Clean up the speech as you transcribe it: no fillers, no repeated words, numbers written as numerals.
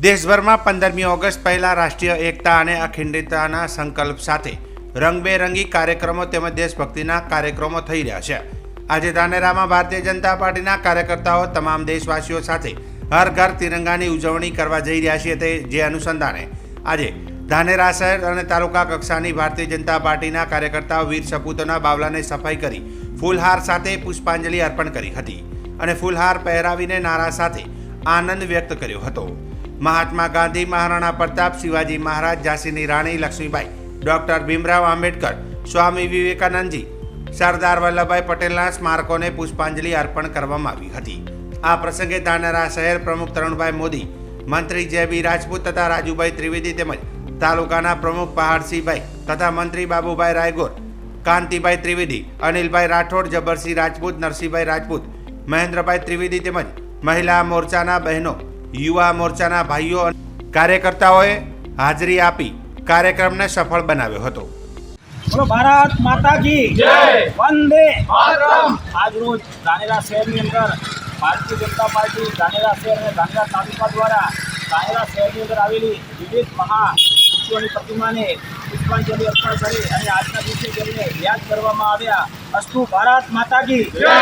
દેશભરમાં 15મી ઓગસ્ટ પહેલા રાષ્ટ્રીય એકતા અને અખંડિતતાના સંકલ્પ સાથે રંગબેરંગી કાર્યક્રમો તેમજ દેશભક્તિના કાર્યક્રમો થઈ રહ્યા છે। આજે ધાનેરામાં ભારતીય જનતા પાર્ટીના કાર્યકર્તાઓ તમામ દેશવાસીઓ સાથે હર ઘર તિરંગાની ઉજવણી કરવા જઈ રહ્યા છે। તે જે અનુસંધાને આજે ધાનેરા શહેર અને તાલુકા કક્ષાની ભારતીય જનતા પાર્ટીના કાર્યકર્તાઓ વીર સપૂતોના બાવલાને સફાઈ કરી ફૂલહાર સાથે પુષ્પાંજલિ અર્પણ કરી હતી અને ફૂલહાર પહેરાવીને નારા સાથે આનંદ વ્યક્ત કર્યો હતો। મહાત્મા ગાંધી, મહારાણા પ્રતાપ, શિવાજી મહારાજ, ઝાંસીની રાણી લક્ષ્મીબાઈ, ડોક્ટર ભીમરાવ આંબેડકર, સ્વામી વિવેકાનંદજી, સરદાર વલ્લભભાઈ પટેલના સ્મારકોને પુષ્પાંજલિ અર્પણ કરવામાં આવી હતી। આ પ્રસંગે ધાનેરા શહેર પ્રમુખ તરુણભાઈ મોદી, મંત્રી જે.બી. રાજપૂત તથા રાજુભાઈ ત્રિવેદી તેમજ તાલુકાના પ્રમુખ પહાડસિંહભાઈ તથા મંત્રી બાબુભાઈ રાયગોર, કાંતિભાઈ ત્રિવેદી, અનિલભાઈ રાઠોડ, જબરસિંહ રાજપૂત, નરસિંહભાઈ રાજપૂત, મહેન્દ્રભાઈ ત્રિવેદી તેમજ મહિલા મોરચાના બહેનો, યુવા મોરચાના ભાઈઓ અને કાર્યકર્તાઓએ હાજરી આપી કાર્યક્રમને સફળ બનાવ્યો હતો। બોલો ભારત માતા કી જય, વંદે માતરમ। આજ રોજ ધાનેરા શહેરની અંદર ભારતીય જનતા પાર્ટી ધાનેરા શહેર અને ધાનેરા તાલુકા દ્વારા ધાનેરા શહેરની અંદર આવેલી વિવિધ મહાપુરુષોની પ્રતિમાને પુષ્પાંજલિ અર્પણ કરી અને આજના દિવસે તેમને યાદ કરવામાં આવ્યા। અસ્તુ ભારત માતા કી જય।